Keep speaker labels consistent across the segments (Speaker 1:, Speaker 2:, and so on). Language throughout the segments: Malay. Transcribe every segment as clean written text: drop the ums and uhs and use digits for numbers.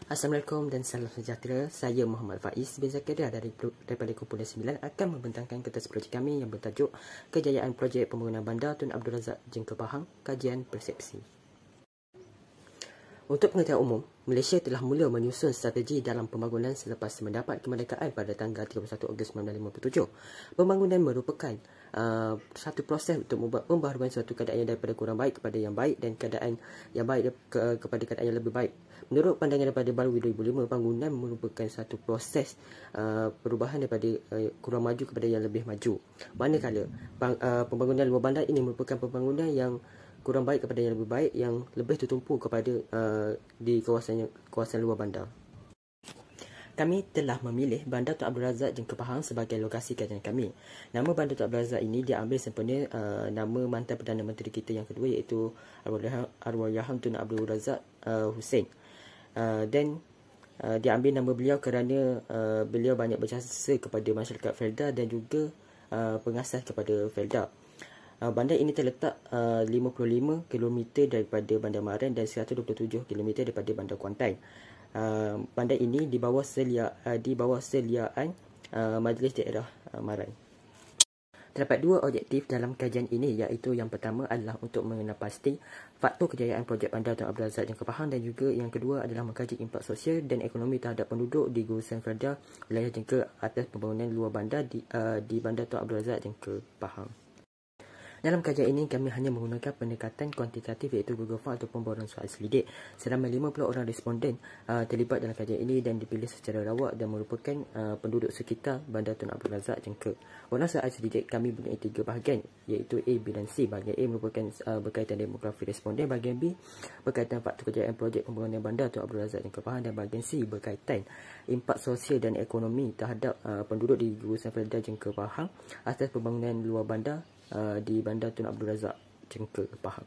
Speaker 1: Assalamualaikum dan salam sejahtera. Saya Muhammad Faiz bin Zakaria daripada Kumpulan 9 akan membentangkan kertas projek kami yang bertajuk Kejayaan Projek Pembangunan Bandar Tun Abdul Razak Jengka Pahang, Kajian Persepsi. Untuk pengetahuan umum, Malaysia telah mula menyusun strategi dalam pembangunan selepas mendapat kemerdekaan pada tanggal 31 Ogos 1957. Pembangunan merupakan satu proses untuk membuat pembaharuan suatu keadaan yang daripada kurang baik kepada yang baik dan keadaan yang baik kepada keadaan yang lebih baik. Menurut pandangan daripada Balwi 2005, bangunan merupakan satu proses perubahan daripada kurang maju kepada yang lebih maju. Manakala pembangunan luar bandar ini merupakan pembangunan yang kurang baik kepada yang lebih baik, yang lebih tertumpu kepada di kawasan luar bandar. Kami telah memilih Bandar Tun Abdul Razak Jengka Pahang sebagai lokasi kajian kami. Nama Bandar Tun Abdul Razak ini diambil sempena nama mantan Perdana Menteri kita yang kedua, iaitu Arwah Tun Abdul Razak Hussein. Dan diambil nama beliau kerana beliau banyak berjasa kepada masyarakat Felda dan juga pengasas kepada Felda. Bandar ini terletak 55 km daripada Bandar Maran dan 127 km daripada Bandar Kuantan. Bandar ini di bawah seliaan Majlis Daerah Maran. Terdapat dua objektif dalam kajian ini, iaitu yang pertama adalah untuk mengenal pasti faktor kejayaan projek Bandar Tun Abdul Razak Jengka Pahang, dan juga yang kedua adalah mengkaji impak sosial dan ekonomi terhadap penduduk di gurusan Felda wilayah Jengka atas pembangunan luar bandar di Bandar Tun Abdul Razak Jengka Pahang. Dalam kajian ini, kami hanya menggunakan pendekatan kuantitatif, iaitu Google Form ataupun borang soal selidik. Seramai 50 orang responden terlibat dalam kajian ini dan dipilih secara rawak dan merupakan penduduk sekitar Bandar Tun Abdul Razak Jengka. Borang soal selidik kami mempunyai 3 bahagian, iaitu A, B dan C. Bahagian A merupakan berkaitan demografi responden, bahagian B berkaitan faktor kejayaan projek pembangunan Bandar Tun Abdul Razak Jengka Pahang, dan bahagian C berkaitan impak sosial dan ekonomi terhadap penduduk di gurusan Felda Jengka Pahang atas pembangunan luar bandar di Bandar Tun Abdul Razak Jengka Pahang.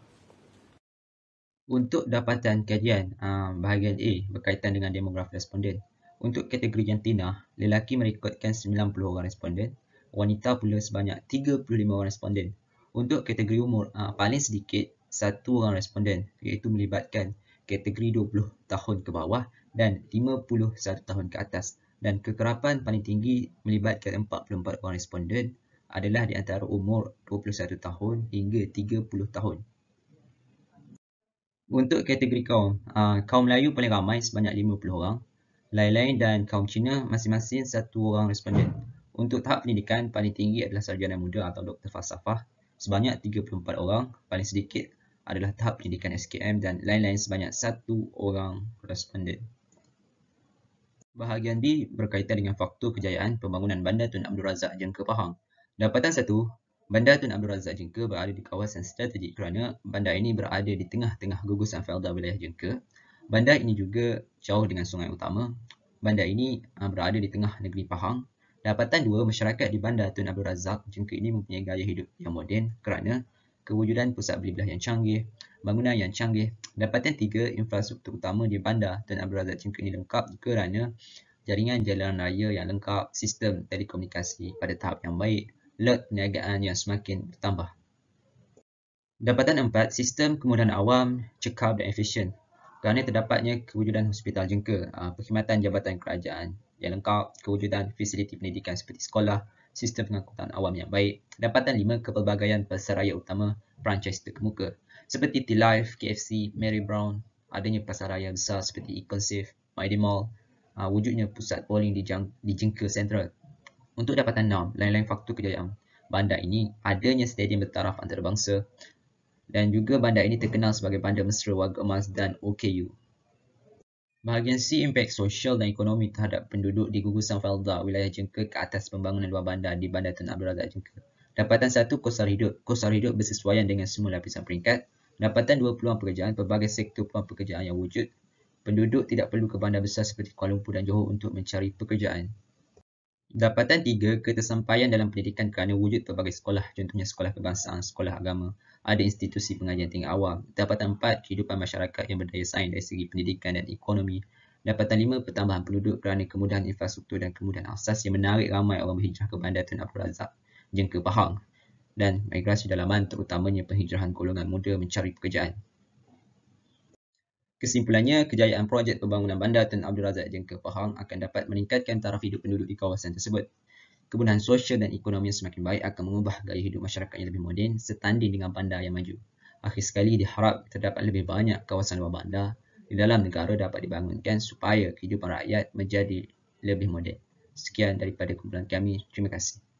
Speaker 2: Untuk dapatan kajian bahagian A berkaitan dengan demografi responden. Untuk kategori jantina, lelaki merekodkan 90 orang responden, wanita pula sebanyak 35 orang responden. Untuk kategori umur, paling sedikit 1 orang responden, iaitu melibatkan kategori 20 tahun ke bawah dan 51 tahun ke atas, dan kekerapan paling tinggi melibatkan 44 orang responden adalah di antara umur 21 tahun hingga 30 tahun. Untuk kategori kaum, kaum Melayu paling ramai sebanyak 50 orang, lain-lain dan kaum Cina masing-masing 1 orang responden. Untuk tahap pendidikan, paling tinggi adalah sarjana muda atau doktor falsafah sebanyak 34 orang, paling sedikit adalah tahap pendidikan SKM, dan lain-lain sebanyak 1 orang responden. Bahagian B berkaitan dengan faktor kejayaan pembangunan Bandar Tun Abdul Razak Jengka Pahang. Dapatan 1, Bandar Tun Abdul Razak Jengka berada di kawasan strategik kerana bandar ini berada di tengah-tengah gugusan Felda wilayah Jengka. Bandar ini juga jauh dengan sungai utama. Bandar ini berada di tengah negeri Pahang. Dapatan 2, masyarakat di Bandar Tun Abdul Razak Jengka ini mempunyai gaya hidup yang moden kerana kewujudan pusat beli belah yang canggih, bangunan yang canggih. Dapatan 3, infrastruktur utama di Bandar Tun Abdul Razak Jengka ini lengkap kerana jaringan jalan raya yang lengkap, sistem telekomunikasi pada tahap yang baik, lot perniagaan yang semakin bertambah. Dapatan 4, sistem kemudahan awam, cekap dan efisien. Kerana terdapatnya kewujudan hospital Jengka, perkhidmatan jabatan kerajaan yang lengkap, kewujudan fasiliti pendidikan seperti sekolah, sistem pengangkutan awam yang baik. Dapatan 5, kepelbagaian pasaraya utama, franchise terkemuka seperti T-Life, KFC, Mary Brown, adanya pasaraya besar seperti Econsafe, Mighty Mall, wujudnya pusat bowling di Jengka Central. Untuk dapatan 6, lain-lain faktor kejayaan bandar ini, adanya stadium bertaraf antarabangsa, dan juga bandar ini terkenal sebagai bandar mesra warga emas dan OKU. Bahagian C, impak sosial dan ekonomi terhadap penduduk di gugusan Felda wilayah Jengka ke atas pembangunan luar bandar di Bandar Tun Abdul Razak Jengka. Dapatan 1, kos hidup. Kos hidup bersesuaian dengan semua lapisan peringkat. Dapatan 2, peluang pekerjaan. Pelbagai sektor peluang pekerjaan yang wujud. Penduduk tidak perlu ke bandar besar seperti Kuala Lumpur dan Johor untuk mencari pekerjaan. Dapatan 3, ketersampaian dalam pendidikan kerana wujud pelbagai sekolah, contohnya sekolah kebangsaan, sekolah agama, ada institusi pengajian tinggi awam. Dapatan 4, kehidupan masyarakat yang berdaya saing dari segi pendidikan dan ekonomi. Dapatan 5, pertambahan penduduk kerana kemudahan infrastruktur dan kemudahan asas yang menarik ramai orang berhijrah ke Bandar Tun Abdul Razak Jengka Pahang, dan migrasi dalaman terutamanya penghijrahan golongan muda mencari pekerjaan. Kesimpulannya, kejayaan projek pembangunan Bandar Tun Abdul Razak Jengka Pahang akan dapat meningkatkan taraf hidup penduduk di kawasan tersebut. Kemudahan sosial dan ekonomi yang semakin baik akan mengubah gaya hidup masyarakat yang lebih moden setanding dengan bandar yang maju. Akhir sekali, diharap terdapat lebih banyak kawasan luar bandar di dalam negara dapat dibangunkan supaya kehidupan rakyat menjadi lebih moden. Sekian daripada kumpulan kami. Terima kasih.